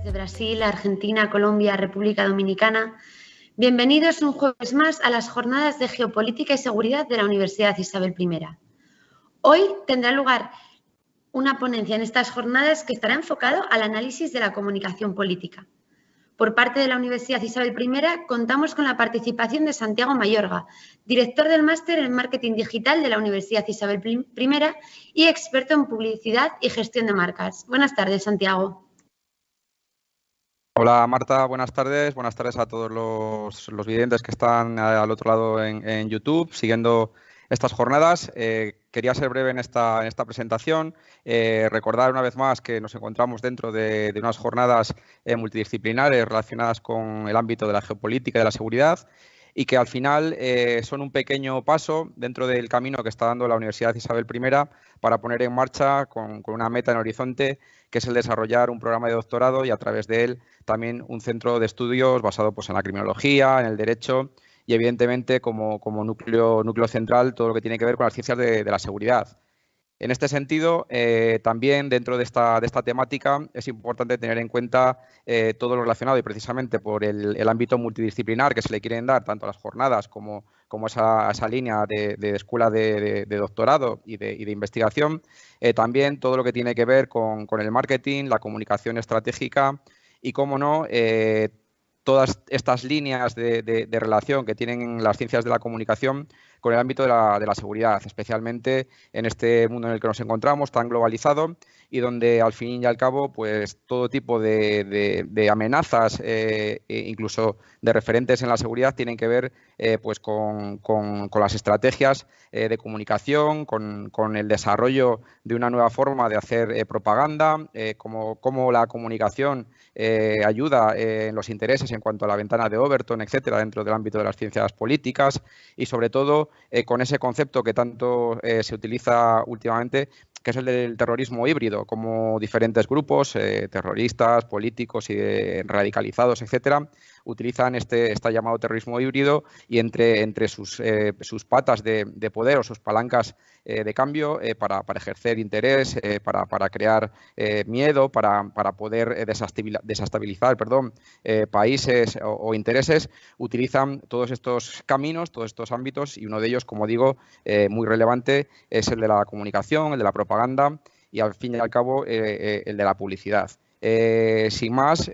desde Brasil, Argentina, Colombia, República Dominicana. Bienvenidos un jueves más a las jornadas de Geopolítica y Seguridad de la Universidad Isabel I. Hoy tendrá lugar una ponencia en estas jornadas que estará enfocado al análisis de la comunicación política. Por parte de la Universidad Isabel I contamos con la participación de Santiago Mayorga, director del máster en Marketing Digital de la Universidad Isabel I y experto en publicidad y gestión de marcas. Buenas tardes, Santiago. Hola Marta, buenas tardes. Buenas tardes a todos los videntes que están al otro lado en YouTube siguiendo estas jornadas. Quería ser breve en esta presentación. Recordar una vez más que nos encontramos dentro de unas jornadas multidisciplinares relacionadas con el ámbito de la geopolítica y de la seguridad y que al final son un pequeño paso dentro del camino que está dando la Universidad Isabel I para poner en marcha con una meta en horizonte, que es el desarrollar un programa de doctorado y a través de él también un centro de estudios basado pues, en la criminología, en el derecho y evidentemente como núcleo central todo lo que tiene que ver con las ciencias de la seguridad. En este sentido, también dentro de esta temática es importante tener en cuenta todo lo relacionado y precisamente por el ámbito multidisciplinar que se le quieren dar tanto a las jornadas como esa línea de escuela de doctorado y de investigación, también todo lo que tiene que ver con el marketing, la comunicación estratégica y, cómo no, todas estas líneas de relación que tienen las ciencias de la comunicación con el ámbito de la seguridad, especialmente en este mundo en el que nos encontramos tan globalizado y donde al fin y al cabo pues todo tipo de amenazas, incluso de referentes en la seguridad, tienen que ver pues con las estrategias de comunicación, con el desarrollo de una nueva forma de hacer propaganda, cómo la comunicación ayuda en los intereses en cuanto a la ventana de Overton, etcétera, dentro del ámbito de las ciencias políticas y sobre todo con ese concepto que tanto se utiliza últimamente, que es el del terrorismo híbrido, como diferentes grupos terroristas, políticos y radicalizados, etcétera, utilizan este llamado terrorismo híbrido y entre sus patas de poder o sus palancas de cambio para ejercer interés, para crear miedo, para poder desestabilizar países o intereses, utilizan todos estos caminos, todos estos ámbitos y uno de ellos, como digo, muy relevante es el de la comunicación, el de la propaganda y al fin y al cabo el de la publicidad. Sin más,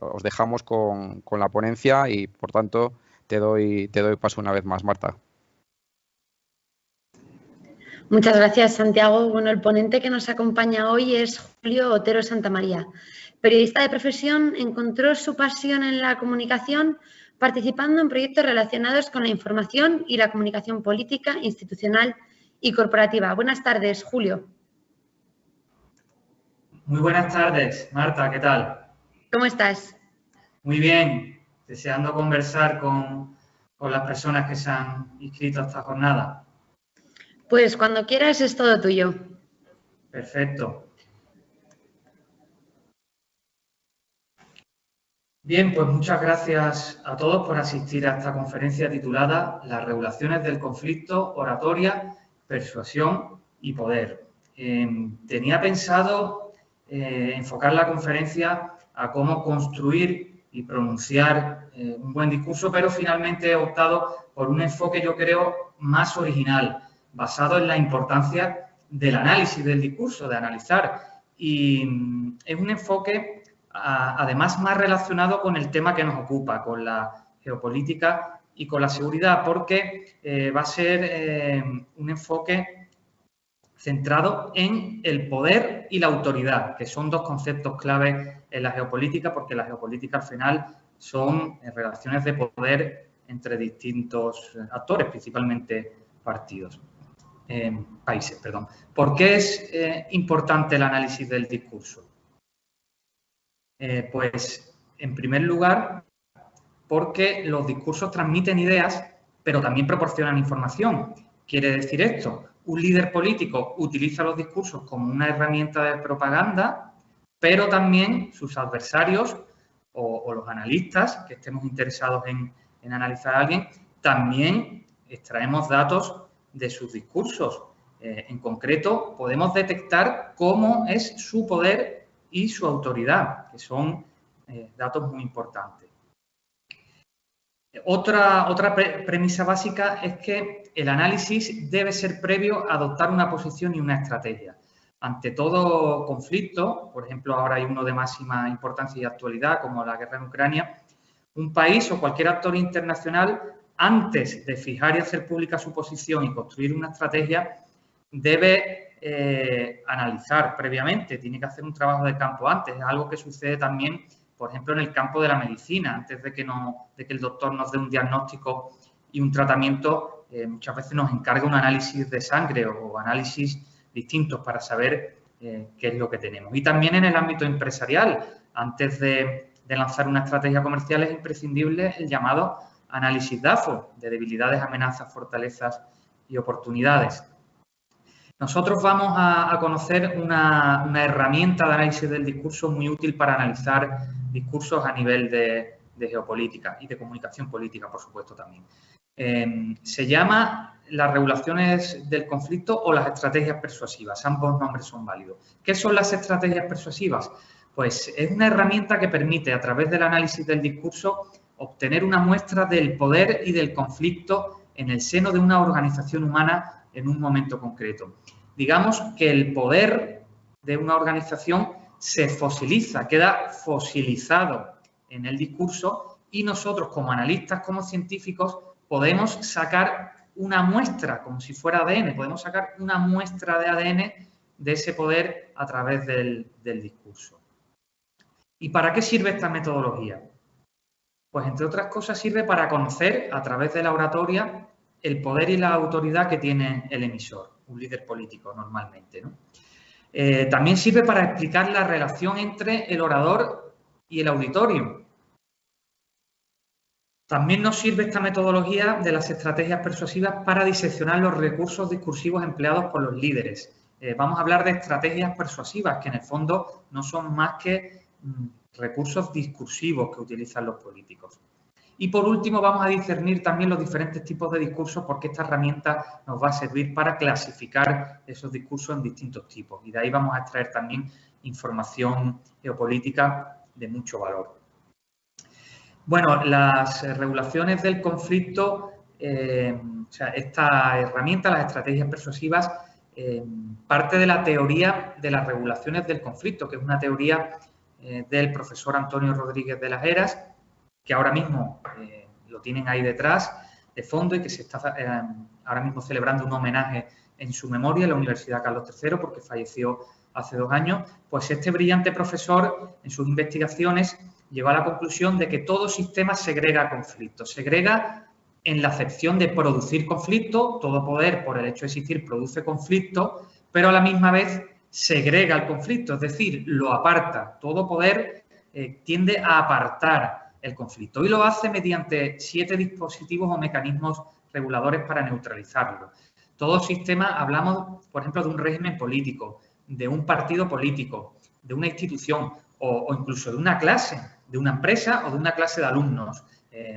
os dejamos con la ponencia y, por tanto, te doy paso una vez más, Marta. Muchas gracias, Santiago. Bueno, el ponente que nos acompaña hoy es Julio Otero Santamaría. Periodista de profesión, encontró su pasión en la comunicación participando en proyectos relacionados con la información y la comunicación política, institucional y corporativa. Buenas tardes, Julio. Muy buenas tardes, Marta, ¿qué tal? ¿Cómo estás? Muy bien, deseando conversar con las personas que se han inscrito a esta jornada. Pues cuando quieras es todo tuyo. Perfecto. Bien, pues muchas gracias a todos por asistir a esta conferencia titulada Las regulaciones del conflicto, oratoria, persuasión y poder. Tenía pensado enfocar la conferencia a cómo construir y pronunciar un buen discurso, pero finalmente he optado por un enfoque, yo creo, más original, basado en la importancia del análisis del discurso, de analizar. Y es un enfoque, además, más relacionado con el tema que nos ocupa, con la geopolítica y con la seguridad, porque va a ser un enfoque centrado en el poder y la autoridad, que son dos conceptos clave en la geopolítica, porque la geopolítica al final son relaciones de poder entre distintos actores, principalmente países. ¿Por qué es importante el análisis del discurso? Pues, en primer lugar, porque los discursos transmiten ideas, pero también proporcionan información. Quiere decir esto, un líder político utiliza los discursos como una herramienta de propaganda, pero también sus adversarios o los analistas que estemos interesados en analizar a alguien, también extraemos datos de sus discursos. En concreto, podemos detectar cómo es su poder y su autoridad, que son datos muy importantes. Otra premisa básica es que el análisis debe ser previo a adoptar una posición y una estrategia. Ante todo conflicto, por ejemplo, ahora hay uno de máxima importancia y actualidad, como la guerra en Ucrania, un país o cualquier actor internacional, antes de fijar y hacer pública su posición y construir una estrategia, debe analizar previamente, tiene que hacer un trabajo de campo antes. Es algo que sucede también, por ejemplo, en el campo de la medicina. Antes de que el doctor nos dé un diagnóstico y un tratamiento, muchas veces nos encarga un análisis de sangre o análisis distintos para saber qué es lo que tenemos. Y también en el ámbito empresarial, antes de lanzar una estrategia comercial es imprescindible el llamado análisis DAFO, de debilidades, amenazas, fortalezas y oportunidades. Nosotros vamos a conocer una herramienta de análisis del discurso muy útil para analizar discursos a nivel de geopolítica y de comunicación política, por supuesto, también. Se llama las regulaciones del conflicto o las estrategias persuasivas. Ambos nombres son válidos. ¿Qué son las estrategias persuasivas? Pues es una herramienta que permite, a través del análisis del discurso, obtener una muestra del poder y del conflicto en el seno de una organización humana en un momento concreto. Digamos que el poder de una organización se fosiliza, queda fosilizado en el discurso y nosotros, como analistas, como científicos, podemos sacar una muestra, como si fuera ADN, podemos sacar una muestra de ADN de ese poder a través del discurso. ¿Y para qué sirve esta metodología? Pues, entre otras cosas, sirve para conocer, a través de la oratoria, el poder y la autoridad que tiene el emisor, un líder político normalmente, ¿no? También sirve para explicar la relación entre el orador y el auditorio. También nos sirve esta metodología de las estrategias persuasivas para diseccionar los recursos discursivos empleados por los líderes. Vamos a hablar de estrategias persuasivas, que en el fondo no son más que recursos discursivos que utilizan los políticos. Y por último, vamos a discernir también los diferentes tipos de discursos, porque esta herramienta nos va a servir para clasificar esos discursos en distintos tipos. Y de ahí vamos a extraer también información geopolítica de mucho valor. Bueno, las regulaciones del conflicto, o sea, esta herramienta, las estrategias persuasivas, parte de la teoría de las regulaciones del conflicto, que es una teoría del profesor Antonio Rodríguez de las Heras, que ahora mismo lo tienen ahí detrás, de fondo, y que se está ahora mismo celebrando un homenaje en su memoria en la Universidad Carlos III, porque falleció hace 2 años. Pues este brillante profesor, en sus investigaciones, llegó a la conclusión de que todo sistema segrega conflictos. Segrega en la acepción de producir conflicto, todo poder, por el hecho de existir, produce conflicto, pero a la misma vez segrega el conflicto, es decir, lo aparta. Todo poder tiende a apartar el conflicto y lo hace mediante 7 dispositivos o mecanismos reguladores para neutralizarlo. Todo sistema, hablamos, por ejemplo, de un régimen político, de un partido político, de una institución o incluso de una clase, de una empresa o de una clase de alumnos.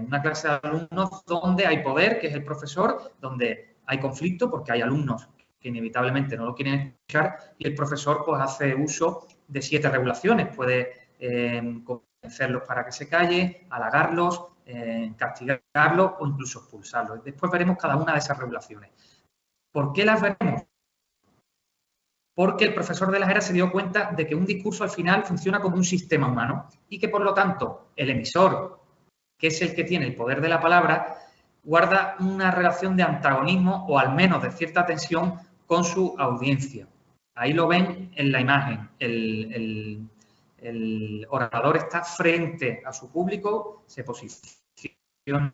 Una clase de alumnos donde hay poder, que es el profesor, donde hay conflicto porque hay alumnos que inevitablemente no lo quieren escuchar y el profesor pues hace uso de 7 regulaciones. Puede convencerlos para que se calle, halagarlos, castigarlos o incluso expulsarlos. Después veremos cada una de esas regulaciones. ¿Por qué las veremos? Porque el profesor de las Heras se dio cuenta de que un discurso al final funciona como un sistema humano y que, por lo tanto, el emisor, que es el que tiene el poder de la palabra, guarda una relación de antagonismo o al menos de cierta tensión con su audiencia. Ahí lo ven en la imagen. El orador está frente a su público, se posiciona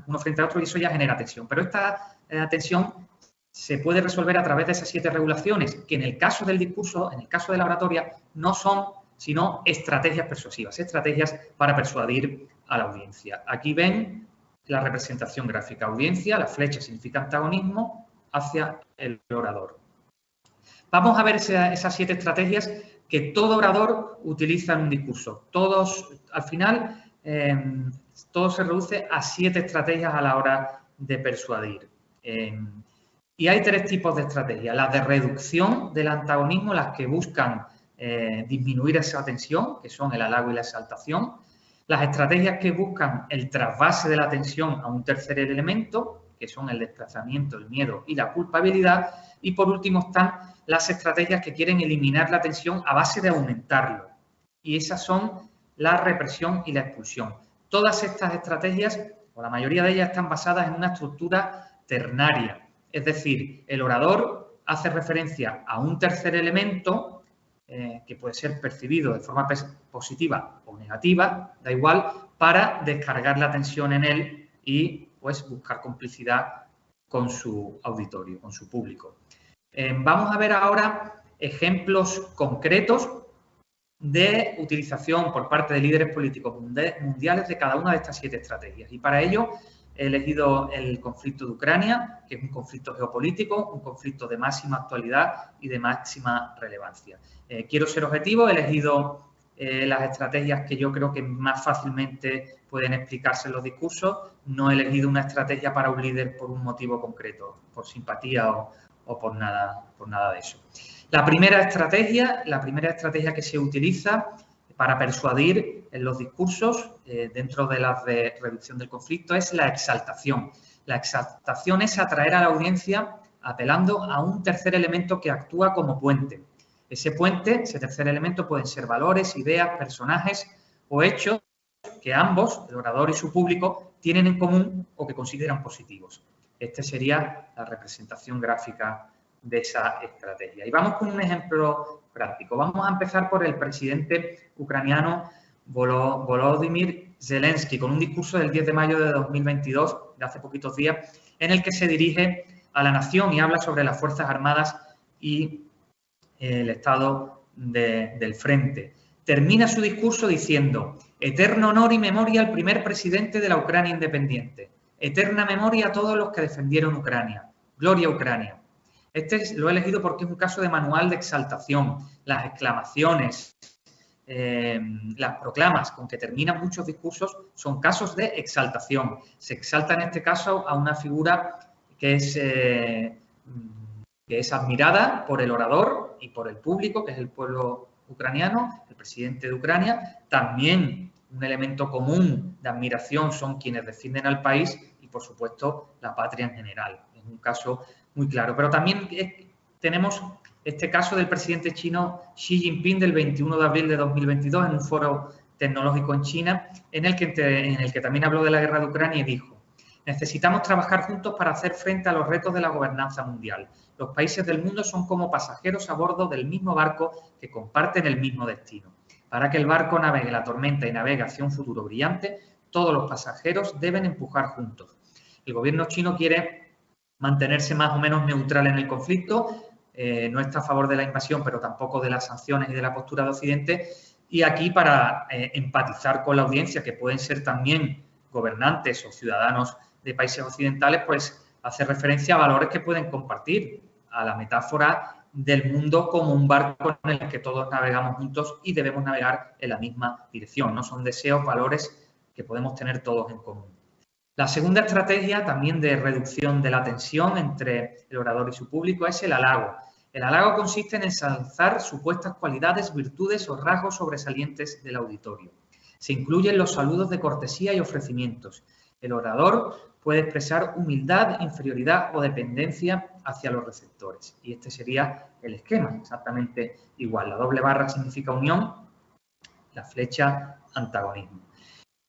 uno frente a otro y eso ya genera tensión. Pero esta tensión se puede resolver a través de esas 7 regulaciones, que en el caso del discurso, en el caso de la oratoria, no son sino estrategias persuasivas, estrategias para persuadir a la audiencia. Aquí ven la representación gráfica. Audiencia, la flecha significa antagonismo hacia el orador. Vamos a ver esas 7 estrategias que todo orador utiliza en un discurso. Todos, al final, todo se reduce a 7 estrategias a la hora de persuadir. Y hay 3 tipos de estrategias. Las de reducción del antagonismo, las que buscan disminuir esa tensión, que son el halago y la exaltación. Las estrategias que buscan el trasvase de la tensión a un tercer elemento, que son el desplazamiento, el miedo y la culpabilidad. Y por último están las estrategias que quieren eliminar la tensión a base de aumentarlo. Y esas son la represión y la expulsión. Todas estas estrategias, o la mayoría de ellas, están basadas en una estructura ternaria. Es decir, el orador hace referencia a un tercer elemento que puede ser percibido de forma positiva o negativa, da igual, para descargar la tensión en él y pues buscar complicidad con su auditorio, con su público. Vamos a ver ahora ejemplos concretos de utilización por parte de líderes políticos mundiales de cada una de estas 7 estrategias. Y para ello he elegido el conflicto de Ucrania, que es un conflicto geopolítico, un conflicto de máxima actualidad y de máxima relevancia. Quiero ser objetivo, he elegido las estrategias que yo creo que más fácilmente pueden explicarse en los discursos. No he elegido una estrategia para un líder por un motivo concreto, por simpatía o por nada de eso. La primera estrategia que se utiliza para persuadir en los discursos dentro de las de reducción del conflicto es la exaltación. La exaltación es atraer a la audiencia apelando a un tercer elemento que actúa como puente. Ese puente, ese tercer elemento, pueden ser valores, ideas, personajes o hechos que ambos, el orador y su público, tienen en común o que consideran positivos. Esta sería la representación gráfica de esa estrategia. Y vamos con un ejemplo práctico. Vamos a empezar por el presidente ucraniano Volodymyr Zelensky, con un discurso del 10 de mayo de 2022, de hace poquitos días, en el que se dirige a la nación y habla sobre las Fuerzas Armadas y el estado del frente. Termina su discurso diciendo: eterno honor y memoria al primer presidente de la Ucrania independiente. Eterna memoria a todos los que defendieron Ucrania. Gloria a Ucrania. Lo he elegido porque es un caso de manual de exaltación. Las exclamaciones, las proclamas con que terminan muchos discursos son casos de exaltación. Se exalta en este caso a una figura que es admirada por el orador y por el público, que es el pueblo ucraniano, el presidente de Ucrania. También un elemento común de admiración son quienes defienden al país y, por supuesto, la patria en general. Es un caso muy claro. Pero también tenemos este caso del presidente chino Xi Jinping del 21 de abril de 2022 en un foro tecnológico en China, en el que también habló de la guerra de Ucrania y dijo: necesitamos trabajar juntos para hacer frente a los retos de la gobernanza mundial. Los países del mundo son como pasajeros a bordo del mismo barco que comparten el mismo destino. Para que el barco navegue la tormenta y navegue hacia un futuro brillante, todos los pasajeros deben empujar juntos. El gobierno chino quiere mantenerse más o menos neutral en el conflicto, no está a favor de la invasión, pero tampoco de las sanciones y de la postura de Occidente. Y aquí, para empatizar con la audiencia, que pueden ser también gobernantes o ciudadanos de países occidentales, pues hace referencia a valores que pueden compartir, a la metáfora del mundo como un barco en el que todos navegamos juntos y debemos navegar en la misma dirección. No son deseos, valores que podemos tener todos en común. La segunda estrategia, también de reducción de la tensión entre el orador y su público, es el halago. El halago consiste en ensalzar supuestas cualidades, virtudes o rasgos sobresalientes del auditorio. Se incluyen los saludos de cortesía y ofrecimientos. El orador puede expresar humildad, inferioridad o dependencia hacia los receptores. Y este sería el esquema, exactamente igual. La doble barra significa unión, la flecha antagonismo.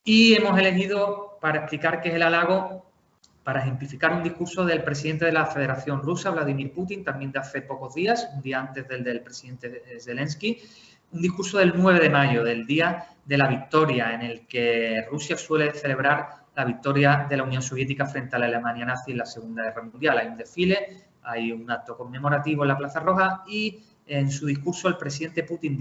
Y hemos elegido, para explicar qué es el halago, para ejemplificar un discurso del presidente de la Federación Rusa, Vladimir Putin, también de hace pocos días, un día antes del presidente Zelensky, un discurso del 9 de mayo, del Día de la Victoria, en el que Rusia suele celebrar la victoria de la Unión Soviética frente a la Alemania nazi en la Segunda Guerra Mundial. Hay un desfile, hay un acto conmemorativo en la Plaza Roja y en su discurso el presidente Putin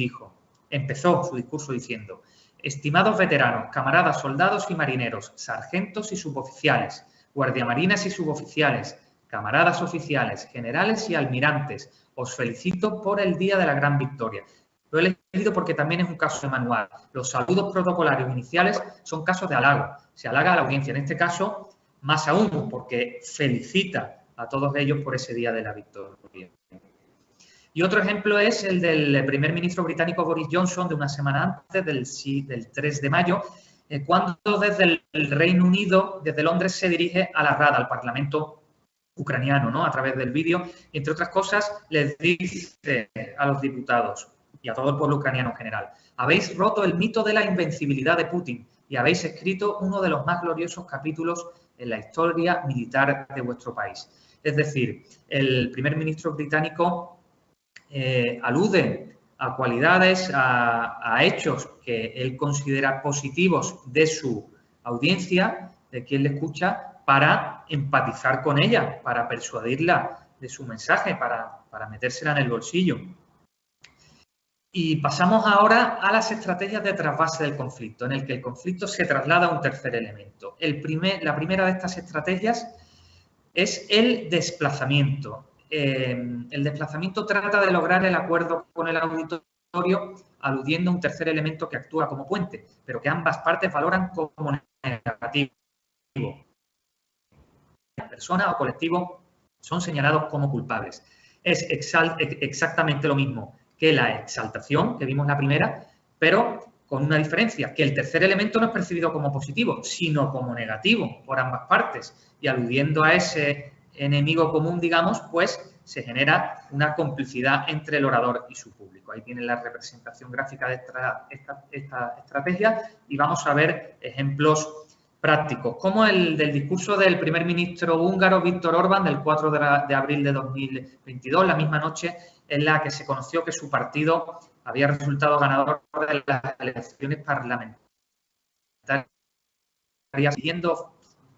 empezó su discurso diciendo: estimados veteranos, camaradas soldados y marineros, sargentos y suboficiales, guardiamarinas y suboficiales, camaradas oficiales, generales y almirantes, os felicito por el Día de la Gran Victoria. Lo he elegido porque también es un caso de manual. Los saludos protocolarios iniciales son casos de halago. Se halaga a la audiencia. En este caso, más aún, porque felicita a todos ellos por ese Día de la Victoria. Y otro ejemplo es el del primer ministro británico Boris Johnson, de una semana antes, del 3 de mayo, cuando desde el Reino Unido, desde Londres, se dirige a la Rada, al Parlamento ucraniano, ¿no?, a través del vídeo, y entre otras cosas les dice a los diputados y a todo el pueblo ucraniano en general: habéis roto el mito de la invencibilidad de Putin y habéis escrito uno de los más gloriosos capítulos en la historia militar de vuestro país. Es decir, el primer ministro británico alude a cualidades, a hechos que él considera positivos de su audiencia, de quien le escucha, para empatizar con ella, para persuadirla de su mensaje, para metérsela en el bolsillo. Y pasamos ahora a las estrategias de trasvase del conflicto, en el que el conflicto se traslada a un tercer elemento. La primera de estas estrategias es el desplazamiento. El desplazamiento trata de lograr el acuerdo con el auditorio, aludiendo a un tercer elemento que actúa como puente, pero que ambas partes valoran como negativo. La persona o colectivo son señalados como culpables. Es exactamente lo mismo que la exaltación, que vimos la primera, pero con una diferencia, que el tercer elemento no es percibido como positivo, sino como negativo por ambas partes. Y aludiendo a ese enemigo común, digamos, pues se genera una complicidad entre el orador y su público. Ahí tienen la representación gráfica de esta estrategia y vamos a ver ejemplos prácticos, como el del discurso del primer ministro húngaro Viktor Orbán del 4 de abril de 2022, la misma noche en la que se conoció que su partido había resultado ganador de las elecciones parlamentarias,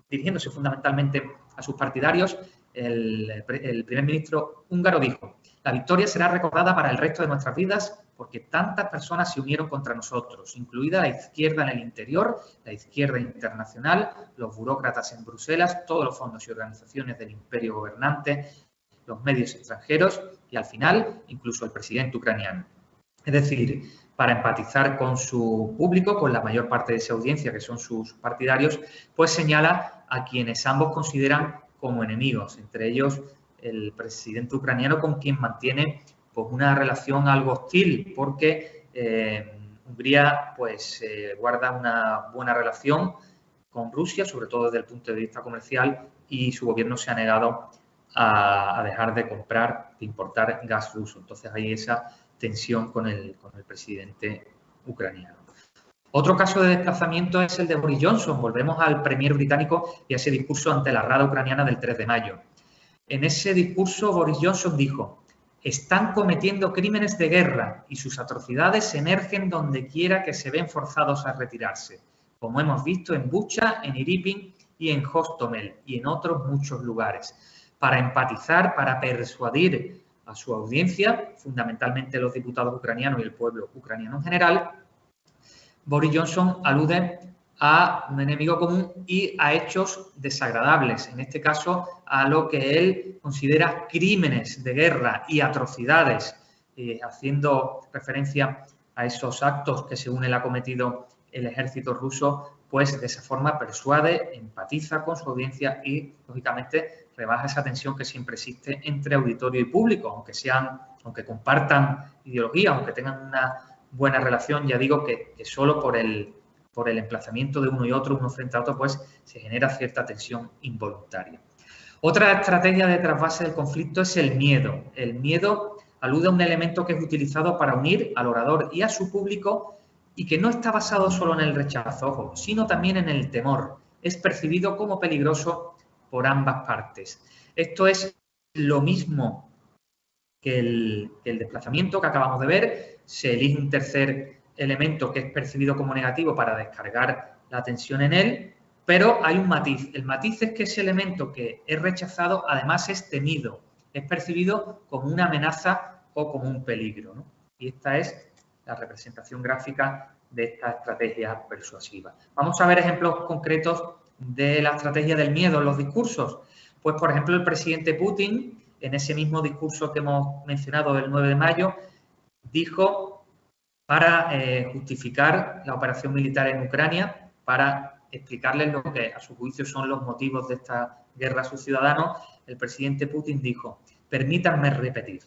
dirigiéndose fundamentalmente a sus partidarios. El primer ministro húngaro dijo: la victoria será recordada para el resto de nuestras vidas porque tantas personas se unieron contra nosotros, incluida la izquierda en el interior, la izquierda internacional, los burócratas en Bruselas, todos los fondos y organizaciones del imperio gobernante, los medios extranjeros y, al final, incluso el presidente ucraniano. Es decir, para empatizar con su público, con la mayor parte de esa audiencia, que son sus partidarios, pues señala a quienes ambos consideran como enemigos, entre ellos el presidente ucraniano, con quien mantiene pues una relación algo hostil, porque Hungría pues guarda una buena relación con Rusia, sobre todo desde el punto de vista comercial, y su gobierno se ha negado a dejar de comprar, de importar gas ruso. Entonces hay esa tensión con el presidente ucraniano. Otro caso de desplazamiento es el de Boris Johnson. Volvemos al premier británico y a ese discurso ante la Rada ucraniana del 3 de mayo. En ese discurso Boris Johnson dijo: están cometiendo crímenes de guerra y sus atrocidades emergen donde quiera que se ven forzados a retirarse, como hemos visto en Bucha, en Irpin y en Hostomel y en otros muchos lugares. Para empatizar, para persuadir a su audiencia, fundamentalmente los diputados ucranianos y el pueblo ucraniano en general, Boris Johnson alude a un enemigo común y a hechos desagradables, en este caso a lo que él considera crímenes de guerra y atrocidades, haciendo referencia a esos actos que según él ha cometido el ejército ruso, pues de esa forma persuade, empatiza con su audiencia y, lógicamente, rebaja esa tensión que siempre existe entre auditorio y público, aunque compartan ideología, aunque tengan una buena relación. Ya digo que solo por el emplazamiento de uno y otro, uno frente a otro, pues se genera cierta tensión involuntaria. Otra estrategia de trasvase del conflicto es el miedo. El miedo alude a un elemento que es utilizado para unir al orador y a su público y que no está basado solo en el rechazo, ojo, sino también en el temor. Es percibido como peligroso por ambas partes. Esto es lo mismo que el desplazamiento que acabamos de ver. Se elige un tercer elemento que es percibido como negativo para descargar la tensión en él, pero hay un matiz. El matiz es que ese elemento que es rechazado además es temido, es percibido como una amenaza o como un peligro, ¿no? Y esta es la representación gráfica de esta estrategia persuasiva. Vamos a ver ejemplos concretos de la estrategia del miedo en los discursos. Pues, por ejemplo, el presidente Putin, en ese mismo discurso que hemos mencionado del 9 de mayo, dijo, para justificar la operación militar en Ucrania, para explicarles lo que a su juicio son los motivos de esta guerra a sus ciudadanos, el presidente Putin dijo: permítanme repetir,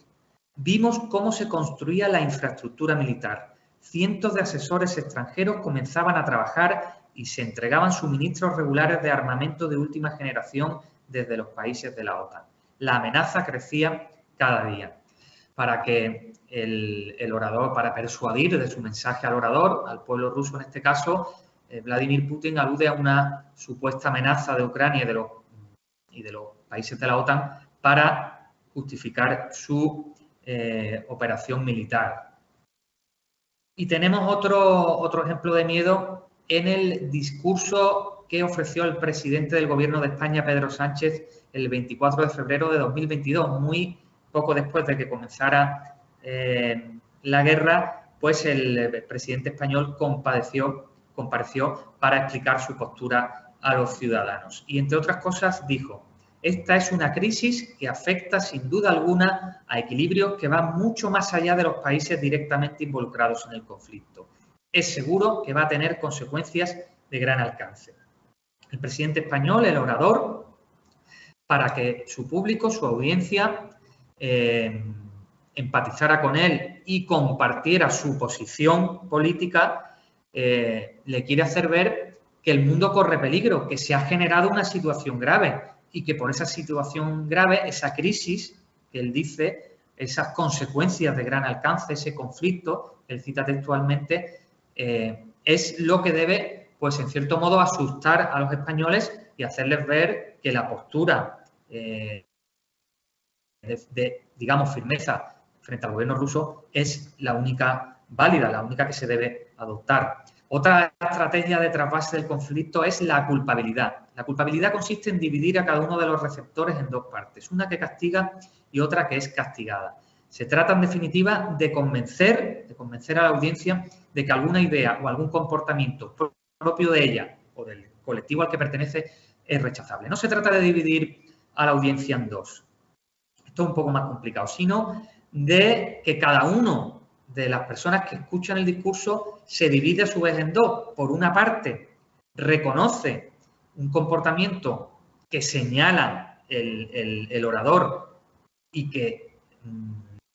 Vimos cómo se construía la infraestructura militar. Cientos de asesores extranjeros comenzaban a trabajar y se entregaban suministros regulares de armamento de última generación desde los países de la OTAN. La amenaza crecía cada día. Para que el orador, para persuadir de su mensaje al orador, al pueblo ruso en este caso, Vladimir Putin alude a una supuesta amenaza de Ucrania y de los países de la OTAN para justificar su operación militar. Y tenemos otro ejemplo de miedo en el discurso que ofreció el presidente del Gobierno de España, Pedro Sánchez, el 24 de febrero de 2022, muy poco después de que comenzara la guerra, pues el presidente español compareció para explicar su postura a los ciudadanos. Y, entre otras cosas, dijo: esta es una crisis que afecta sin duda alguna a equilibrios que van mucho más allá de los países directamente involucrados en el conflicto. Es seguro que va a tener consecuencias de gran alcance. El presidente español, el orador, para que su público, su audiencia, empatizara con él y compartiera su posición política, le quiere hacer ver que el mundo corre peligro, que se ha generado una situación grave y que por esa situación grave, esa crisis que él dice, esas consecuencias de gran alcance, ese conflicto, él cita textualmente, es lo que debe, pues en cierto modo, asustar a los españoles y hacerles ver que la postura digamos, firmeza frente al gobierno ruso es la única válida, la única que se debe adoptar. Otra estrategia de trasvase del conflicto es la culpabilidad. La culpabilidad consiste en dividir a cada uno de los receptores en dos partes, una que castiga y otra que es castigada. Se trata, en definitiva, de convencer a la audiencia de que alguna idea o algún comportamiento propio de ella o del colectivo al que pertenece es rechazable. No se trata de dividir a la audiencia en dos. Esto es un poco más complicado, sino de que cada uno de las personas que escuchan el discurso se divide a su vez en dos. Por una parte, reconoce un comportamiento que señala el orador y que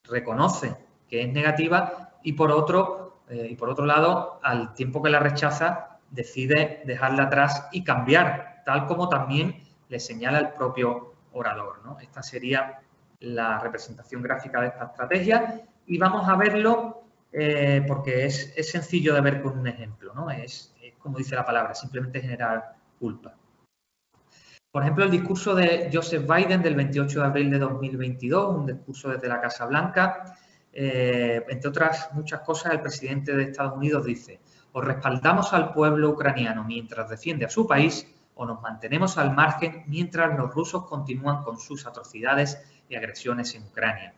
reconoce que es negativa, y por otro lado, al tiempo que la rechaza, decide dejarla atrás y cambiar, tal como también le señala el propio orador, ¿no? Esta sería la representación gráfica de esta estrategia y vamos a verlo porque es sencillo de ver con un ejemplo, ¿no? Es como dice la palabra, simplemente generar culpa. Por ejemplo, el discurso de Joseph Biden del 28 de abril de 2022, un discurso desde la Casa Blanca. Entre otras muchas cosas, el presidente de Estados Unidos dice: o respaldamos al pueblo ucraniano mientras defiende a su país, o nos mantenemos al margen mientras los rusos continúan con sus atrocidades y agresiones en Ucrania.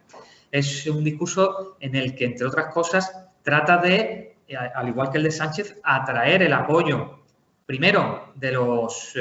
Es un discurso en el que, entre otras cosas, trata de, al igual que el de Sánchez, atraer el apoyo, primero, de los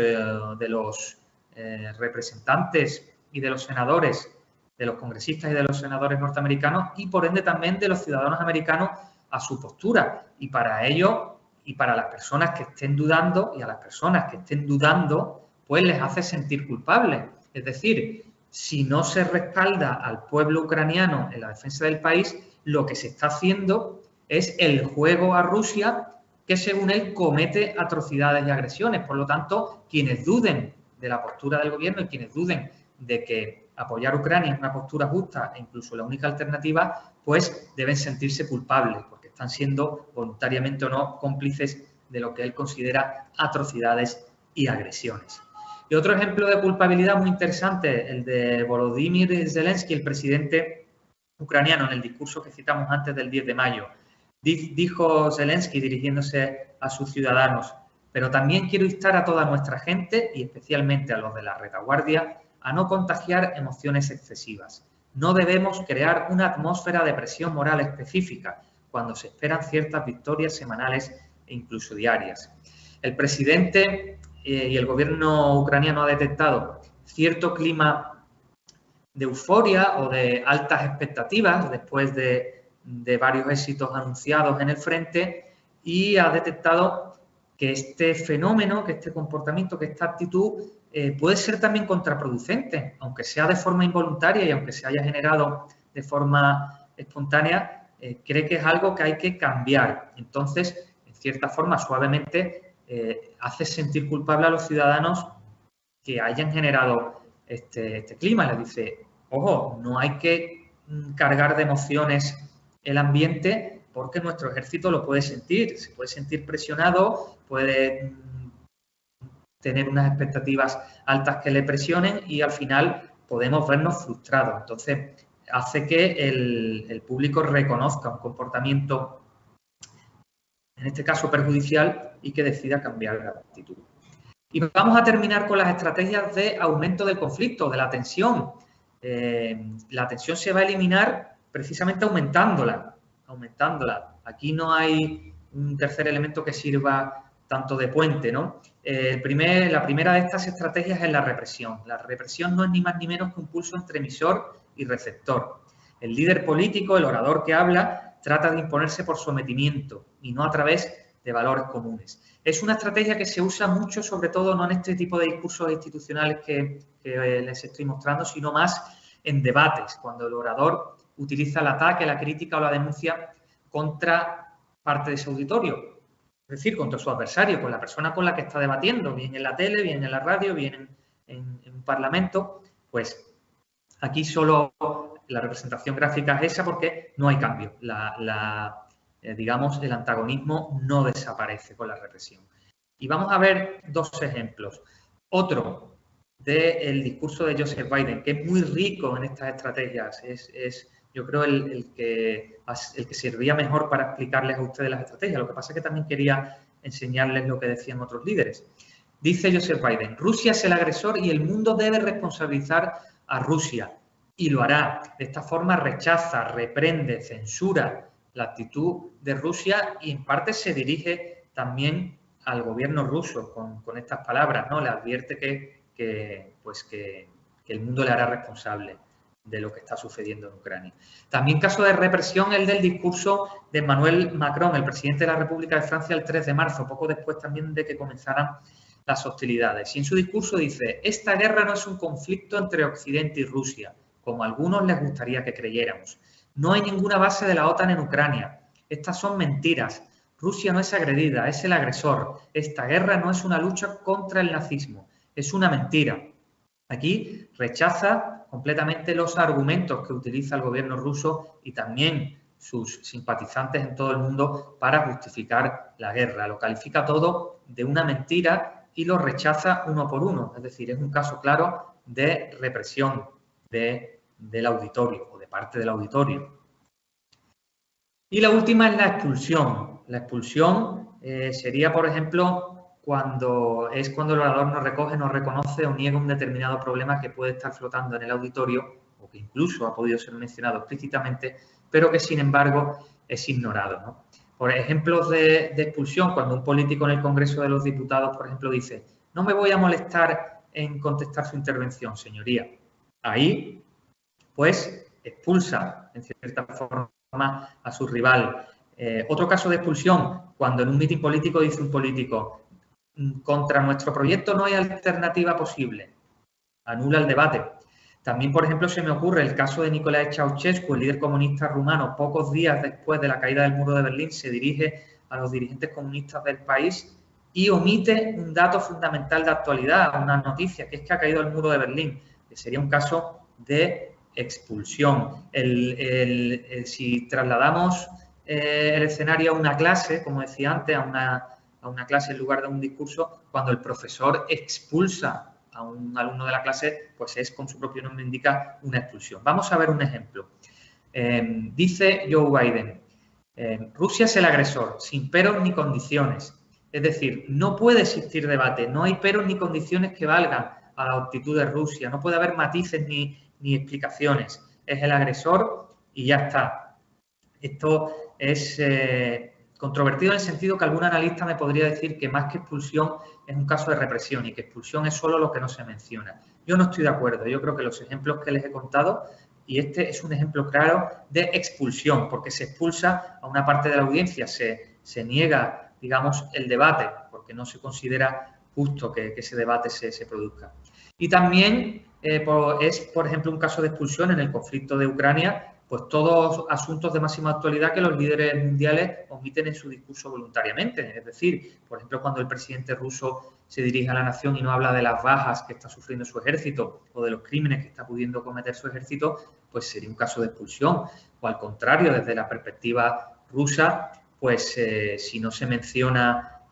representantes y de los senadores, de los congresistas y de los senadores norteamericanos y, por ende, también de los ciudadanos americanos a su postura. Y para ello, y para las personas que estén dudando, y a las personas que estén dudando, pues les hace sentir culpables. Es decir, si no se respalda al pueblo ucraniano en la defensa del país, lo que se está haciendo es el juego a Rusia, que según él comete atrocidades y agresiones. Por lo tanto, quienes duden de la postura del gobierno y quienes duden de que apoyar a Ucrania es una postura justa e incluso la única alternativa, pues deben sentirse culpables porque están siendo voluntariamente o no cómplices de lo que él considera atrocidades y agresiones. Y otro ejemplo de culpabilidad muy interesante, el de Volodymyr Zelensky, el presidente ucraniano, en el discurso que citamos antes del 10 de mayo. Dijo Zelensky, dirigiéndose a sus ciudadanos: pero también quiero instar a toda nuestra gente, y especialmente a los de la retaguardia, a no contagiar emociones excesivas. No debemos crear una atmósfera de presión moral específica cuando se esperan ciertas victorias semanales e incluso diarias. El presidente y el gobierno ucraniano ha detectado cierto clima de euforia o de altas expectativas después de varios éxitos anunciados en el frente y ha detectado que este fenómeno, que este comportamiento, que esta actitud puede ser también contraproducente, aunque sea de forma involuntaria y aunque se haya generado de forma espontánea, cree que es algo que hay que cambiar. Entonces, en cierta forma, suavemente, hace sentir culpable a los ciudadanos que hayan generado este clima. Les dice, ojo, no hay que cargar de emociones el ambiente porque nuestro ejército lo puede sentir, se puede sentir presionado, puede tener unas expectativas altas que le presionen y al final podemos vernos frustrados. Entonces, hace que el público reconozca un comportamiento, en este caso perjudicial, y que decida cambiar la actitud. Y vamos a terminar con las estrategias de aumento del conflicto, de la tensión. La tensión se va a eliminar precisamente aumentándola. Aquí no hay un tercer elemento que sirva tanto de puente, ¿no? La primera de estas estrategias es la represión. La represión no es ni más ni menos que un pulso entre emisor y receptor. El líder político, el orador que habla, trata de imponerse por sometimiento y no a través de valores comunes. Es una estrategia que se usa mucho, sobre todo no en este tipo de discursos institucionales que les estoy mostrando, sino más en debates, cuando el orador utiliza el ataque, la crítica o la denuncia contra parte de su auditorio, es decir, contra su adversario, con la persona con la que está debatiendo, bien en la tele, bien en la radio, bien en un parlamento. Pues aquí solo la representación gráfica es esa porque no hay cambio. Digamos, el antagonismo no desaparece con la represión. Y vamos a ver dos ejemplos. Otro del discurso de Joseph Biden, que es muy rico en estas estrategias, es yo creo el que serviría mejor para explicarles a ustedes las estrategias. Lo que pasa es que también quería enseñarles lo que decían otros líderes. Dice Joseph Biden, Rusia es el agresor y el mundo debe responsabilizar a Rusia. Y lo hará. De esta forma rechaza, reprende, censura la actitud de Rusia y en parte se dirige también al gobierno ruso con estas palabras, ¿no? Le advierte que el mundo le hará responsable de lo que está sucediendo en Ucrania. También caso de represión el del discurso de Emmanuel Macron, el presidente de la República de Francia, el 3 de marzo, poco después también de que comenzaran las hostilidades. Y en su discurso dice, esta guerra no es un conflicto entre Occidente y Rusia, como a algunos les gustaría que creyéramos. No hay ninguna base de la OTAN en Ucrania. Estas son mentiras. Rusia no es agredida, es el agresor. Esta guerra no es una lucha contra el nazismo, es una mentira. Aquí rechaza completamente los argumentos que utiliza el gobierno ruso y también sus simpatizantes en todo el mundo para justificar la guerra. Lo califica todo de una mentira y lo rechaza uno por uno. Es decir, es un caso claro de represión del auditorio o de parte del auditorio. Y la última es la expulsión. La expulsión sería, por ejemplo, cuando el orador no recoge, no reconoce o niega un determinado problema que puede estar flotando en el auditorio o que incluso ha podido ser mencionado explícitamente, pero que, sin embargo, es ignorado, ¿no? Por ejemplos de expulsión, cuando un político en el Congreso de los Diputados, por ejemplo, dice no me voy a molestar en contestar su intervención, señoría. Ahí, pues, expulsa, en cierta forma, a su rival. Otro caso de expulsión, cuando en un mitin político dice un político contra nuestro proyecto no hay alternativa posible. Anula el debate. También, por ejemplo, se me ocurre el caso de Nicolae Ceausescu, el líder comunista rumano, pocos días después de la caída del muro de Berlín, se dirige a los dirigentes comunistas del país y omite un dato fundamental de actualidad, una noticia, que es que ha caído el muro de Berlín, que sería un caso de expulsión. Si trasladamos el escenario a una clase, como decía antes, a una clase en lugar de un discurso, cuando el profesor expulsa a un alumno de la clase, pues es, como su propio nombre indica, una expulsión. Vamos a ver un ejemplo. Dice Joe Biden, Rusia es el agresor, sin peros ni condiciones. Es decir, no puede existir debate, no hay peros ni condiciones que valgan a la actitud de Rusia, no puede haber matices ni explicaciones. Es el agresor y ya está. Esto es controvertido en el sentido que algún analista me podría decir que más que expulsión es un caso de represión y que expulsión es solo lo que no se menciona. Yo no estoy de acuerdo. Yo creo que los ejemplos que les he contado, y este es un ejemplo claro de expulsión, porque se expulsa a una parte de la audiencia, se niega, digamos, el debate, porque no se considera justo que ese debate se produzca. Y también es, por ejemplo, un caso de expulsión en el conflicto de Ucrania, pues todos asuntos de máxima actualidad que los líderes mundiales omiten en su discurso voluntariamente. Es decir, por ejemplo, cuando el presidente ruso se dirige a la nación y no habla de las bajas que está sufriendo su ejército o de los crímenes que está pudiendo cometer su ejército, pues sería un caso de expulsión. O al contrario, desde la perspectiva rusa, pues si no se menciona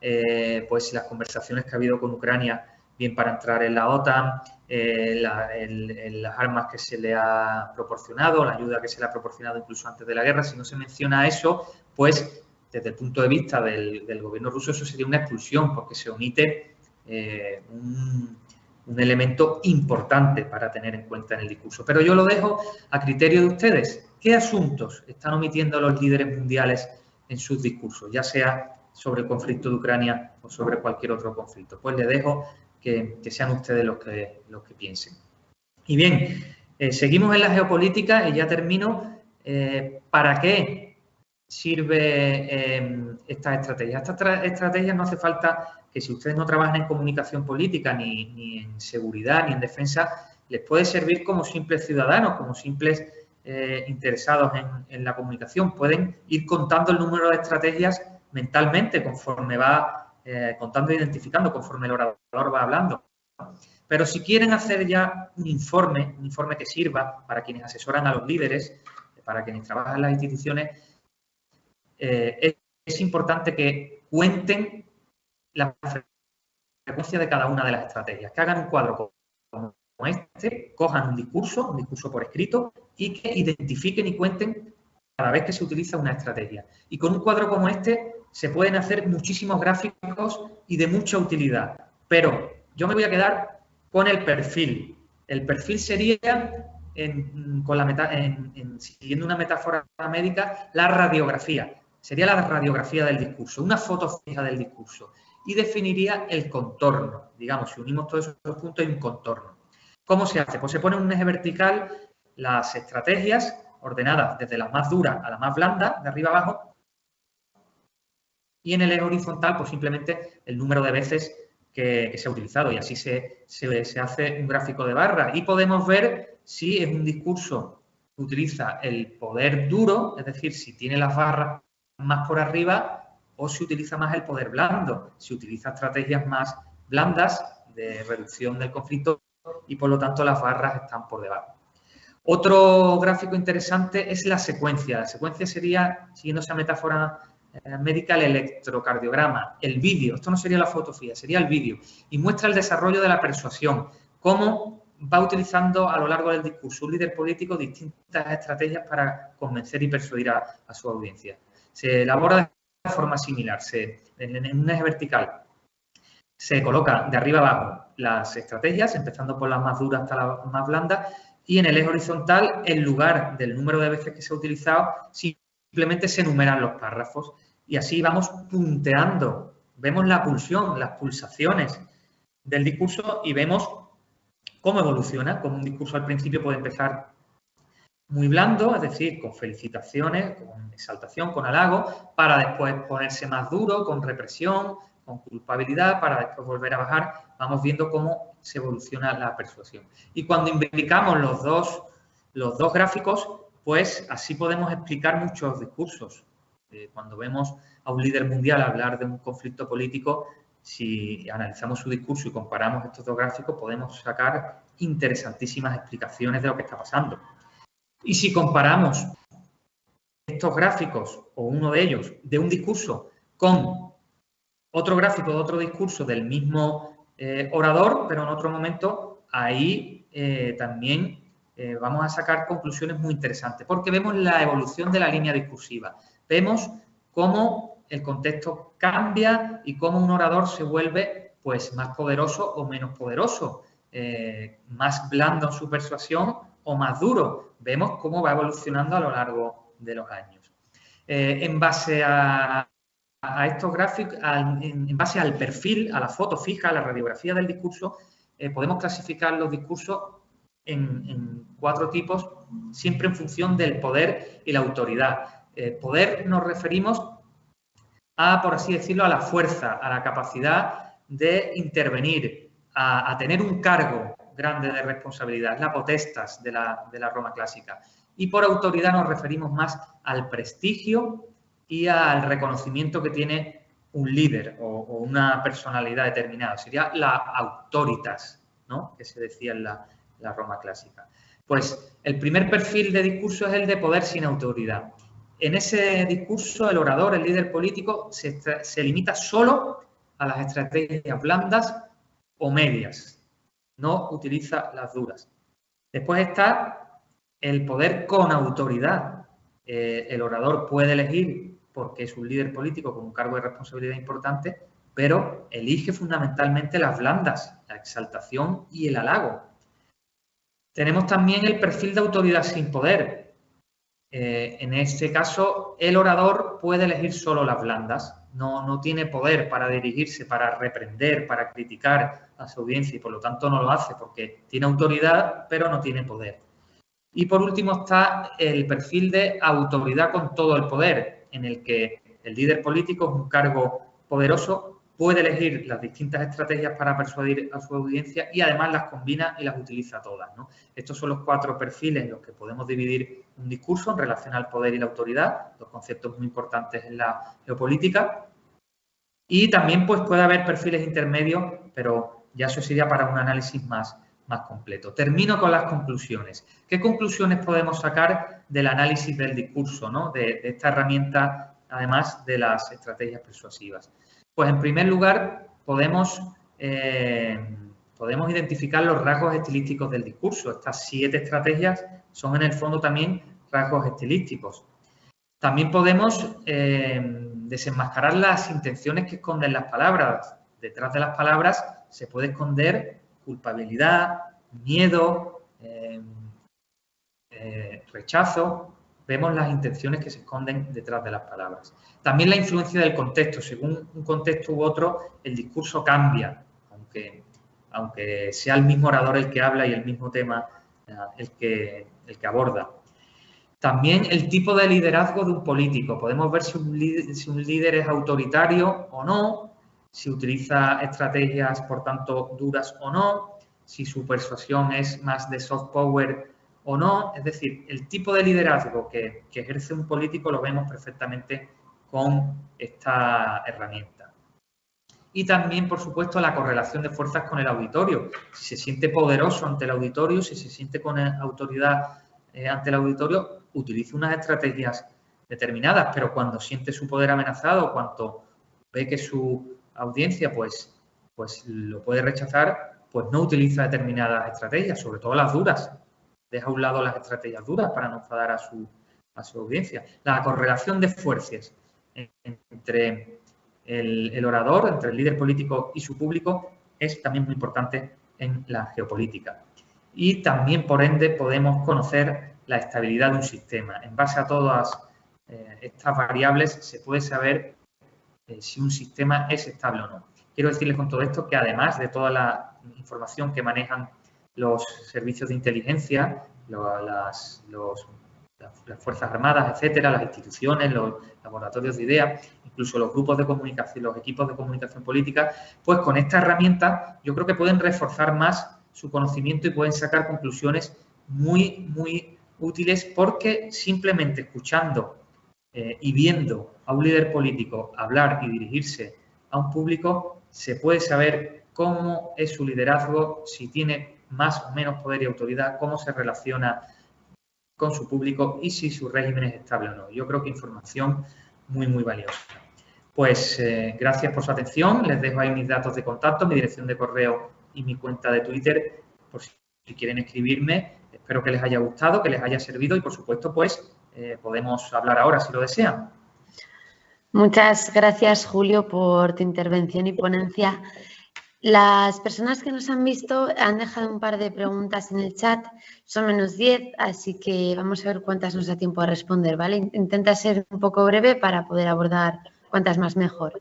pues las conversaciones que ha habido con Ucrania, bien para entrar en la OTAN, las armas que se le ha proporcionado, la ayuda que se le ha proporcionado incluso antes de la guerra, si no se menciona eso, pues desde el punto de vista del gobierno ruso eso sería una expulsión, porque se omite un elemento importante para tener en cuenta en el discurso. Pero yo lo dejo a criterio de ustedes. ¿Qué asuntos están omitiendo los líderes mundiales en sus discursos, ya sea sobre el conflicto de Ucrania o sobre cualquier otro conflicto? Pues les dejo que sean ustedes los que piensen. Y bien, seguimos en la geopolítica y ya termino. ¿Para qué sirve estas estrategias? Estas estrategias no hace falta que, si ustedes no trabajan en comunicación política, ni en seguridad, ni en defensa, les puede servir como simples ciudadanos, como simples interesados en la comunicación. Pueden ir contando el número de estrategias mentalmente conforme va contando e identificando, conforme el orador va hablando. Pero si quieren hacer ya un informe que sirva para quienes asesoran a los líderes, para quienes trabajan en las instituciones, es importante que cuenten la frecuencia de cada una de las estrategias, que hagan un cuadro como este, cojan un discurso por escrito y que identifiquen y cuenten cada vez que se utiliza una estrategia. Y con un cuadro como este se pueden hacer muchísimos gráficos y de mucha utilidad. Pero yo me voy a quedar con el perfil. El perfil sería, siguiendo una metáfora médica, la radiografía. Sería la radiografía del discurso, una foto fija del discurso. Y definiría el contorno. Digamos, si unimos todos esos puntos, hay un contorno. ¿Cómo se hace? Pues se pone en un eje vertical las estrategias ordenadas desde la más dura a la más blanda, de arriba abajo, y en el eje horizontal, pues simplemente el número de veces que se ha utilizado, y así se hace un gráfico de barras. Y podemos ver si es un discurso que utiliza el poder duro, es decir, si tiene las barras más por arriba, o si utiliza más el poder blando, si utiliza estrategias más blandas de reducción del conflicto y, por lo tanto, las barras están por debajo. Otro gráfico interesante es la secuencia. La secuencia sería, siguiendo esa metáfora médica, el electrocardiograma, el vídeo. Esto no sería la foto fija, sería el vídeo. Y muestra el desarrollo de la persuasión, cómo va utilizando a lo largo del discurso un líder político distintas estrategias para convencer y persuadir a su audiencia. Se elabora de forma similar, en un eje vertical. Se coloca de arriba abajo las estrategias, empezando por las más duras hasta las más blandas, y en el eje horizontal, en lugar del número de veces que se ha utilizado, simplemente se enumeran los párrafos y así vamos punteando. Vemos la pulsión, las pulsaciones del discurso y vemos cómo evoluciona. Como un discurso al principio puede empezar muy blando, es decir, con felicitaciones, con exaltación, con halago, para después ponerse más duro, con represión, con culpabilidad, para después volver a bajar. Vamos viendo cómo se evoluciona la persuasión. Y cuando implicamos los dos gráficos, pues así podemos explicar muchos discursos. Cuando vemos a un líder mundial hablar de un conflicto político, si analizamos su discurso y comparamos estos dos gráficos, podemos sacar interesantísimas explicaciones de lo que está pasando. Y si comparamos estos gráficos, o uno de ellos, de un discurso con otro gráfico de otro discurso del mismo orador, pero en otro momento, ahí también vamos a sacar conclusiones muy interesantes, porque vemos la evolución de la línea discursiva. Vemos cómo el contexto cambia y cómo un orador se vuelve pues más poderoso o menos poderoso, más blando en su persuasión o más duro. Vemos cómo va evolucionando a lo largo de los años. En base a estos gráficos, en base al perfil, a la foto fija, a la radiografía del discurso, podemos clasificar los discursos en 4 tipos, siempre en función del poder y la autoridad. Poder nos referimos a, por así decirlo, a la fuerza, a la capacidad de intervenir, a tener un cargo grande de responsabilidad, es la potestas de la Roma clásica. Y por autoridad nos referimos más al prestigio y al reconocimiento que tiene un líder o una personalidad determinada. Sería la autoritas, ¿no?, que se decía en la Roma clásica. Pues el primer perfil de discurso es el de poder sin autoridad. En ese discurso, el orador, el líder político, se limita solo a las estrategias blandas o medias. No utiliza las duras. Después está el poder con autoridad. El orador puede elegir, porque es un líder político con un cargo de responsabilidad importante, pero elige fundamentalmente las blandas, la exaltación y el halago. Tenemos también el perfil de autoridad sin poder. En este caso, el orador puede elegir solo las blandas, no tiene poder para dirigirse, para reprender, para criticar a su audiencia y por lo tanto no lo hace porque tiene autoridad pero no tiene poder. Y por último está el perfil de autoridad con todo el poder, en el que el líder político es un cargo poderoso, puede elegir las distintas estrategias para persuadir a su audiencia y además las combina y las utiliza todas, ¿no? Estos son los 4 perfiles en los que podemos dividir un discurso en relación al poder y la autoridad, dos conceptos muy importantes en la geopolítica. Y también pues, puede haber perfiles intermedios, pero ya eso sería para un análisis más completo. Termino con las conclusiones. ¿Qué conclusiones podemos sacar del análisis del discurso, ¿no?, de esta herramienta, además de las estrategias persuasivas? Pues, en primer lugar, podemos identificar los rasgos estilísticos del discurso. Estas 7 estrategias son, en el fondo, también rasgos estilísticos. También podemos desenmascarar las intenciones que esconden las palabras. Detrás de las palabras se puede esconder culpabilidad, miedo, rechazo. Vemos las intenciones que se esconden detrás de las palabras. También la influencia del contexto. Según un contexto u otro, el discurso cambia, aunque sea el mismo orador el que habla y el mismo tema el que aborda. También el tipo de liderazgo de un político. Podemos ver si un líder es autoritario o no, si utiliza estrategias, por tanto, duras o no, si su persuasión es más de soft power o no. Es decir, el tipo de liderazgo que ejerce un político lo vemos perfectamente con esta herramienta. Y también, por supuesto, la correlación de fuerzas con el auditorio. Si se siente poderoso ante el auditorio, si se siente con autoridad ante el auditorio, utiliza unas estrategias determinadas, pero cuando siente su poder amenazado, cuando ve que su audiencia pues lo puede rechazar, pues no utiliza determinadas estrategias, sobre todo las duras. Deja a un lado las estrategias duras para no enfadar a su audiencia. La correlación de fuerzas entre el orador, entre el líder político y su público, es también muy importante en la geopolítica. Y también, por ende, podemos conocer la estabilidad de un sistema. En base a todas estas variables se puede saber si un sistema es estable o no. Quiero decirles con todo esto que además de toda la información que manejan los servicios de inteligencia, las Fuerzas Armadas, etcétera, las instituciones, los laboratorios de ideas, incluso los grupos de comunicación, los equipos de comunicación política, pues con esta herramienta yo creo que pueden reforzar más su conocimiento y pueden sacar conclusiones muy, muy útiles, porque simplemente escuchando y viendo a un líder político hablar y dirigirse a un público, se puede saber cómo es su liderazgo, si tiene más o menos poder y autoridad, cómo se relaciona con su público y si su régimen es estable o no. Yo creo que información muy, muy valiosa. Pues gracias por su atención. Les dejo ahí mis datos de contacto, mi dirección de correo y mi cuenta de Twitter, por si quieren escribirme. Espero que les haya gustado, que les haya servido y, por supuesto, pues podemos hablar ahora si lo desean. Muchas gracias, Julio, por tu intervención y ponencia. Las personas que nos han visto han dejado un par de preguntas en el chat, son menos 10, así que vamos a ver cuántas nos da tiempo a responder, ¿vale? Intenta ser un poco breve para poder abordar cuantas más mejor.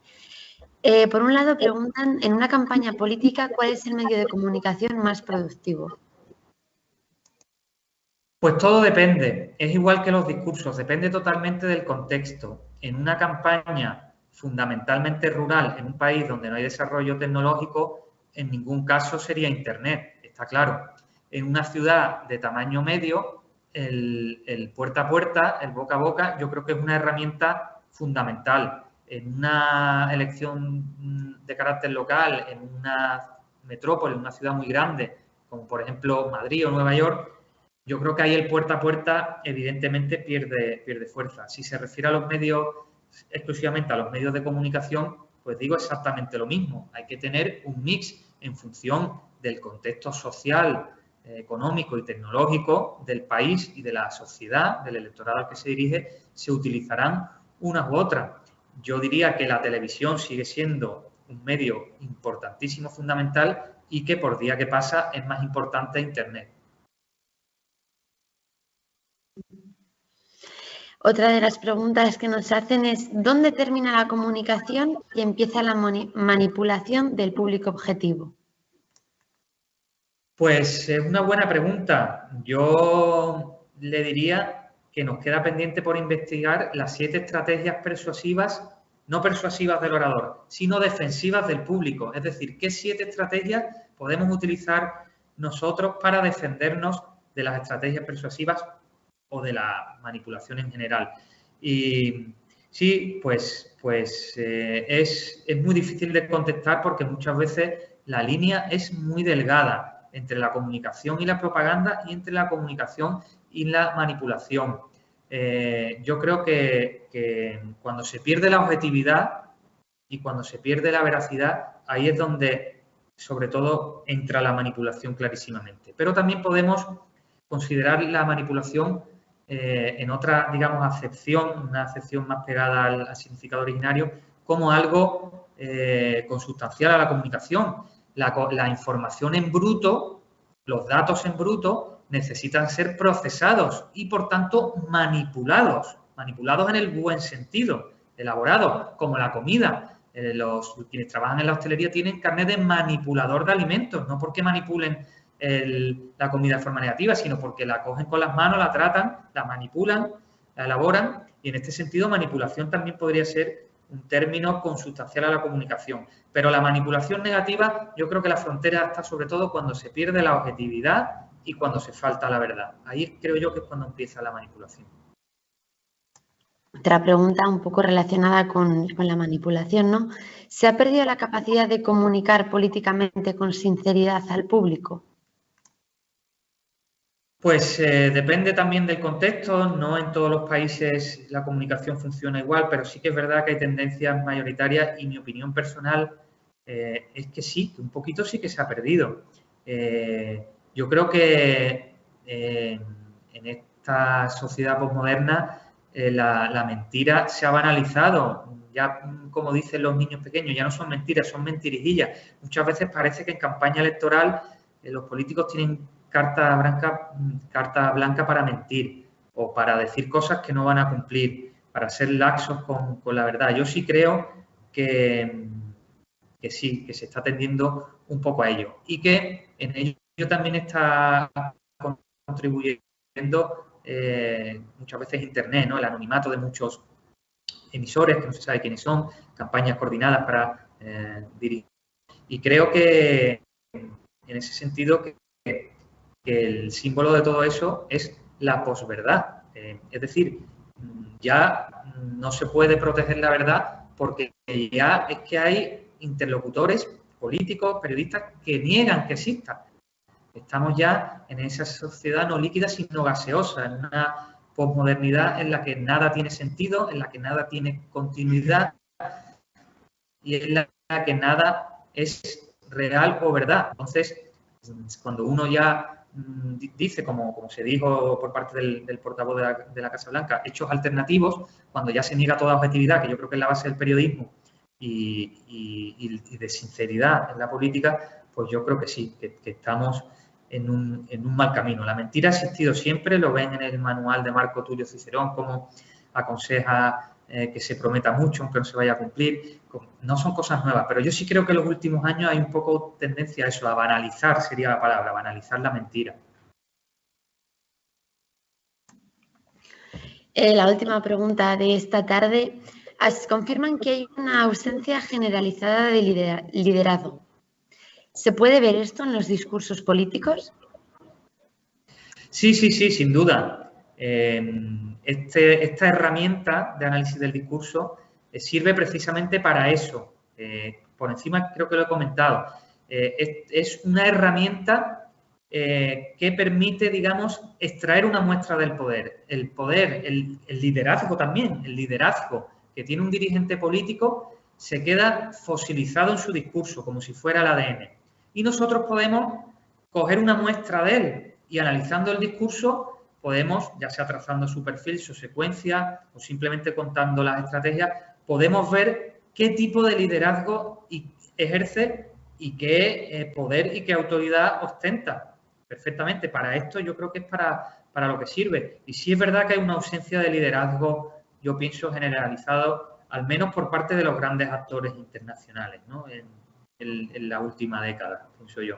Por un lado, preguntan, en una campaña política, ¿cuál es el medio de comunicación más productivo? Pues todo depende, es igual que los discursos, depende totalmente del contexto. En una campaña fundamentalmente rural, en un país donde no hay desarrollo tecnológico, en ningún caso sería Internet. está claro. En una ciudad de tamaño medio, el puerta a puerta, el boca a boca, yo creo que es una herramienta fundamental. En una elección de carácter local, en una metrópoli, en una ciudad muy grande, como por ejemplo Madrid o Nueva York, yo creo que ahí el puerta a puerta evidentemente pierde fuerza. Si se refiere a los medios, exclusivamente a los medios de comunicación, pues digo exactamente lo mismo. Hay que tener un mix en función del contexto social, económico y tecnológico del país y de la sociedad, del electorado al que se dirige, se utilizarán unas u otras. Yo diría que la televisión sigue siendo un medio importantísimo, fundamental, y que por día que pasa es más importante Internet. Otra de las preguntas que nos hacen es ¿dónde termina la comunicación y empieza la manipulación del público objetivo? Pues es una buena pregunta. Yo le diría que nos queda pendiente por investigar las 7 estrategias persuasivas, no persuasivas del orador, sino defensivas del público. Es decir, ¿qué 7 estrategias podemos utilizar nosotros para defendernos de las estrategias persuasivas o de la manipulación en general? Y sí, pues es muy difícil de contestar porque muchas veces la línea es muy delgada entre la comunicación y la propaganda y entre la comunicación y la manipulación. Yo creo que cuando se pierde la objetividad y cuando se pierde la veracidad, ahí es donde sobre todo entra la manipulación clarísimamente. Pero también podemos considerar la manipulación en otra, digamos, acepción, una acepción más pegada al significado originario, como algo consustancial a la comunicación. La información en bruto, los datos en bruto, necesitan ser procesados y, por tanto, manipulados en el buen sentido, elaborados, como la comida. Quienes trabajan en la hostelería tienen carnet de manipulador de alimentos, no porque manipulen la comida de forma negativa, sino porque la cogen con las manos, la tratan, la manipulan, la elaboran, y en este sentido manipulación también podría ser un término consustancial a la comunicación. Pero la manipulación negativa, yo creo que la frontera está sobre todo cuando se pierde la objetividad y cuando se falta la verdad. Ahí creo yo que es cuando empieza la manipulación. Otra pregunta un poco relacionada con la manipulación, ¿no? ¿Se ha perdido la capacidad de comunicar políticamente con sinceridad al público? Pues depende también del contexto, no en todos los países la comunicación funciona igual, pero sí que es verdad que hay tendencias mayoritarias y mi opinión personal es que sí, que un poquito sí que se ha perdido. Yo creo que en esta sociedad posmoderna la mentira se ha banalizado. Ya, como dicen los niños pequeños, ya no son mentiras, son mentirijillas. Muchas veces parece que en campaña electoral los políticos tienen carta blanca para mentir o para decir cosas que no van a cumplir, para ser laxos con la verdad. Yo sí creo que sí, que se está tendiendo un poco a ello y que en ello también está contribuyendo muchas veces Internet, ¿no? El anonimato de muchos emisores que no se sabe quiénes son, campañas coordinadas para dirigir. Y creo que en ese sentido que el símbolo de todo eso es la posverdad. Es decir, ya no se puede proteger la verdad porque ya es que hay interlocutores políticos, periodistas que niegan que exista. Estamos ya en esa sociedad no líquida sino gaseosa, en una posmodernidad en la que nada tiene sentido, en la que nada tiene continuidad y en la que nada es real o verdad. Entonces, cuando uno ya dice, como se dijo por parte del portavoz de la Casa Blanca, hechos alternativos, cuando ya se niega toda objetividad, que yo creo que es la base del periodismo, y de sinceridad en la política, pues yo creo que sí, que estamos en un mal camino. La mentira ha existido siempre, lo ven en el manual de Marco Tulio Cicerón, como aconseja que se prometa mucho aunque no se vaya a cumplir. No son cosas nuevas, pero yo sí creo que en los últimos años hay un poco tendencia a eso, a banalizar, sería la palabra, banalizar la mentira. La última pregunta de esta tarde. Confirman que hay una ausencia generalizada de liderazgo. ¿Se puede ver esto en los discursos políticos? Sí, sin duda. Esta herramienta de análisis del discurso sirve precisamente para eso. Por encima creo que lo he comentado. Es una herramienta que permite, digamos, extraer una muestra del poder. El poder, el liderazgo también, el liderazgo que tiene un dirigente político se queda fosilizado en su discurso, como si fuera el ADN. Y nosotros podemos coger una muestra de él y analizando el discurso podemos, ya sea trazando su perfil, su secuencia o simplemente contando las estrategias, podemos ver qué tipo de liderazgo ejerce y qué poder y qué autoridad ostenta. Perfectamente. Para esto yo creo que es para lo que sirve. Y sí es verdad que hay una ausencia de liderazgo, yo pienso, generalizado, al menos por parte de los grandes actores internacionales, ¿no? En la última década, pienso yo.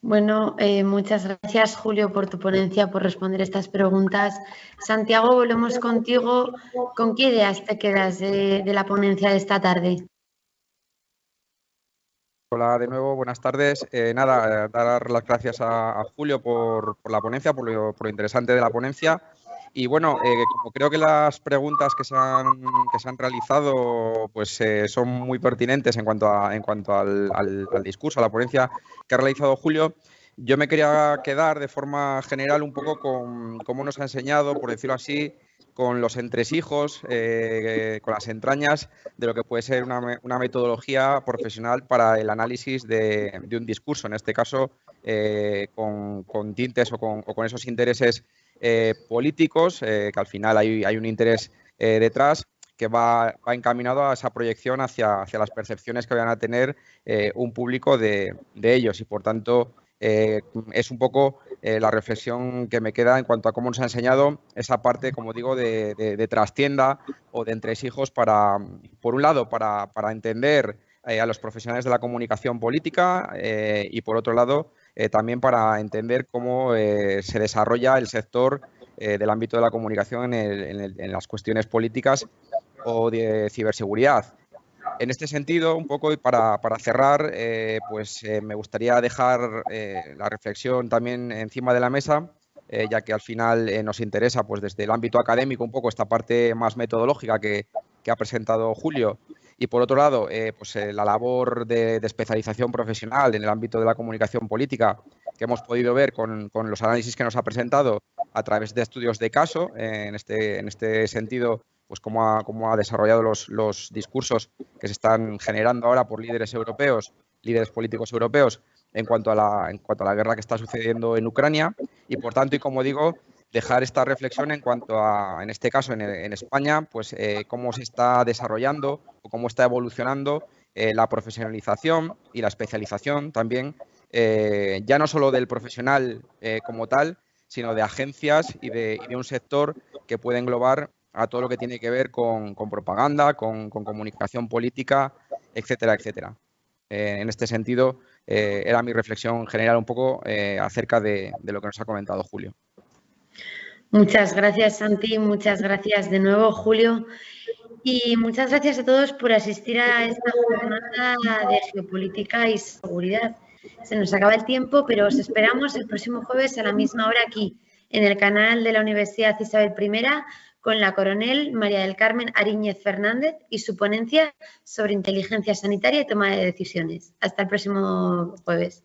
Bueno, muchas gracias, Julio, por tu ponencia, por responder estas preguntas. Santiago, volvemos contigo. ¿Con qué ideas te quedas de la ponencia de esta tarde? Hola de nuevo, buenas tardes. Dar las gracias a Julio por la ponencia, por lo interesante de la ponencia. Y bueno, como creo que las preguntas que se han realizado pues, son muy pertinentes en cuanto al discurso, a la ponencia que ha realizado Julio, yo me quería quedar de forma general un poco con cómo nos ha enseñado, por decirlo así, con los entresijos, con las entrañas de lo que puede ser una metodología profesional para el análisis de un discurso, en este caso con tintes o con esos intereses políticos, que al final hay un interés detrás que va encaminado a esa proyección hacia las percepciones que vayan a tener un público de ellos y, por tanto, es un poco la reflexión que me queda en cuanto a cómo nos ha enseñado esa parte, como digo, de trastienda o de entresijos por un lado, para entender a los profesionales de la comunicación política y, por otro lado, también para entender cómo se desarrolla el sector del ámbito de la comunicación en las cuestiones políticas o de ciberseguridad. En este sentido, un poco y para cerrar, me gustaría dejar la reflexión también encima de la mesa, ya que al final nos interesa pues desde el ámbito académico un poco esta parte más metodológica que ha presentado Julio y, por otro lado, la labor de especialización profesional en el ámbito de la comunicación política que hemos podido ver con los análisis que nos ha presentado a través de estudios de caso. En este sentido, pues cómo ha desarrollado los discursos que se están generando ahora por líderes políticos europeos en cuanto a la guerra que está sucediendo en Ucrania y, por tanto, y como digo, dejar esta reflexión en cuanto a, en este caso, en España, pues cómo se está desarrollando o cómo está evolucionando la profesionalización y la especialización también, ya no solo del profesional como tal, sino de agencias y de un sector que puede englobar a todo lo que tiene que ver con propaganda, con comunicación política, etcétera, etcétera. En este sentido, era mi reflexión general un poco acerca de lo que nos ha comentado Julio. Muchas gracias, Santi. Muchas gracias de nuevo, Julio. Y muchas gracias a todos por asistir a esta jornada de geopolítica y seguridad. Se nos acaba el tiempo, pero os esperamos el próximo jueves a la misma hora aquí, en el canal de la Universidad Isabel I, con la coronel María del Carmen Ariñez Fernández y su ponencia sobre inteligencia sanitaria y toma de decisiones. Hasta el próximo jueves.